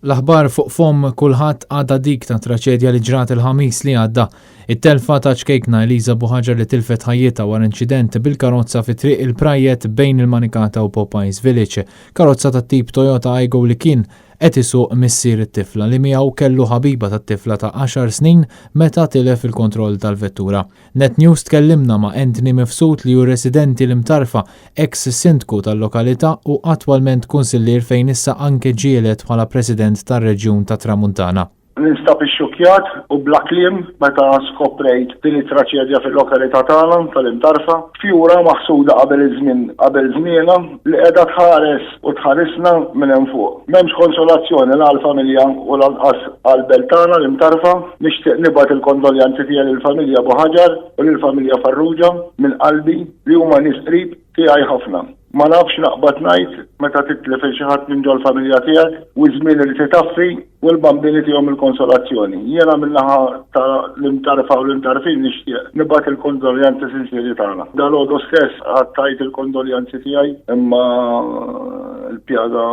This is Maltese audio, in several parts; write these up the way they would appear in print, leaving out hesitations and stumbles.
L-aħbar fuq fom kulħadd għadha dik ta' traċedja li ġrat il-ħamis li għadda. It-telfa ta' ċkejkna Eliza Buħaġar li tilfet ħajjita wara inċident bil-karozza fi triq il-Prajet bejn il-Manikata u Popeyes Village. Karozza ta' tip Toyota Aygo li kien qed isuq missier it-tifla li miegħu kellu ħabiba tat-tifla ta' 10 snin meta tilef il-kontroll tal-vettura. Net News tkellimna ma' Anthony Mifsud li hu residenti l-imtarfa ex-sindku tal-lokalità u attwalment kunsillier fejn issa anke ġielet bħala President tar-Reġjun tat Tramuntana. Ninstab ix-xukjat u bla kliem meta skoprejt din it-traċedja fil-lokalità tagħna tal-imtarfa, fjura maħsuda qabel żmienha li qiegħda tħares u tħarisna minn hemm fuq. M'hemmx konsolazzjoni għall-familja u lanqas għall-belt tagħna l-imtarfa, nixtieq nibgħat il-kondoljanzi tiegħi lill-familja Buħaġar u lill-familja Farrugia minn qalbi li huma nies qrib tiegħi ħafna. Ma nafx naqbad ngħid meta titlef xi ħadd minn ġol familja tiegħek u żmien li titaffi u l-bambini tiegħhom il-konsolazzjoni. Jiena min-naħa tal-imtarfa u l-imtarfin nixtieq nibgħat il-kondoljanzi sinċeri tagħna. Dalgħodu stess għattajt il-kondoljanzi tiegħi imma l-pjada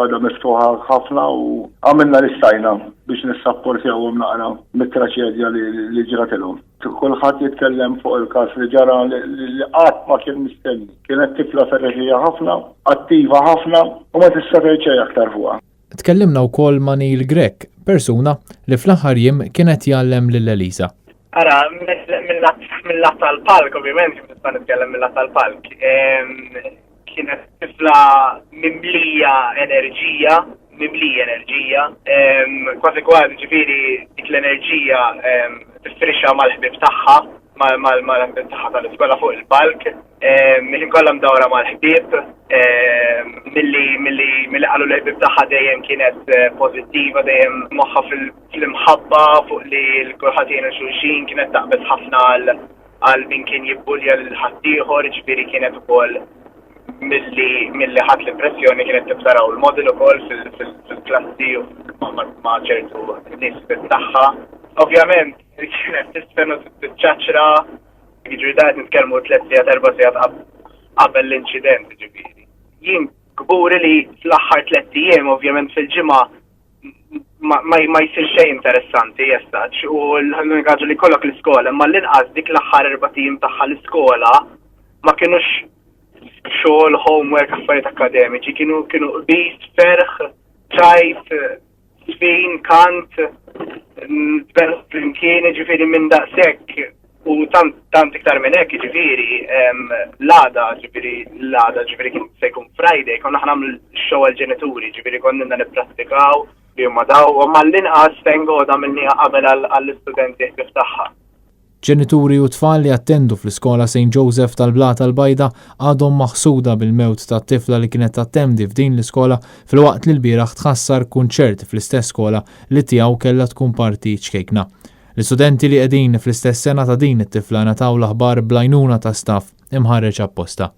għadha miftuħa ħafna u għamilna l-istajna biex nissapportjawhom naqra mit-traċedja li ġratilhom. Kulħadd jitkellem fuq il-każ li ġara li qatt ma kien mistenni. Kienet tifla ferreħija ħafna, attiva ħafna u ma tista' tgħid aktar fuqha. Tkellimna wkoll ma' Neil Grek, persuna li fl-aħħar jiem kienet jgħallem lil Eliza. Ara, mill-lat tal-palk, ovvjament, nista' nitkellem mill-lat tal-palk. Kienet tifla mimlija enerġija, kważi ġifieri dik l-enerġija tifrixa mal-ħbib tagħha, mal-ħbib tagħha tal-iskola fuq il-palk, milli kollha mdawra mal-ħbib, milli qalu l-ħbib tagħha dejjem kienet pożittiva, dejjem moħħa fil-imħabba fuq li l-kulħadd jgħinu xulxin, kienet taqbed ħafna għal min kien jibbulja lil ħaddieħor, ġifieri kienet ukoll milli ħadd l-impressjoni kienet tibtaraw il-model ukoll fil-klassi u ma' ċertu nies tagħha. Ovvjament, kienet tisfen u tiċċaċra, jiġri daqt nitkellmu 3 sigħat 4 sigħat qabel l-inċident ġifieri. Jien kburi li fl-aħħar 3 ijiem ovvjament fil-ġimgħa ma jsir xejn interessanti jessaċ u l-ħangaġu li kollok l-iskola, imma l-inqas dik l-aħħar 4 ijiem tagħha l-iskola ma kienux xogħol, homework, affarijiet akademiċi, kienu qbis, ferħ, ċajt, sfin, kant, flimkien, ġifieri minn daqshekk u tant iktar minn hekk ġifieri l-għada ġifieri kien se jkun Friday, konna nagħmlu x-show għall-ġenituri, ġifieri konna nipprattikaw li huma daw u mal-inqas tengoda minnija qabel għall-istudenti ħbib tagħha. Ġenituri u tfal li attendu fl-iskola St. Joseph tal-Blat tal-Bajda għadhom maħsuda bil-mewt tat-tifla li kienet tattendi f'din l-iskola filwaqt li l-bieraħ tħassar kunċert fl-istess skola li tiegħu kellha tkun parti ċkejkna. L-istudenti li qegħdin fl-istess sena ta' din it-tifla nataw l-aħbar bl-għajnuna ta' staff imħarreġ apposta.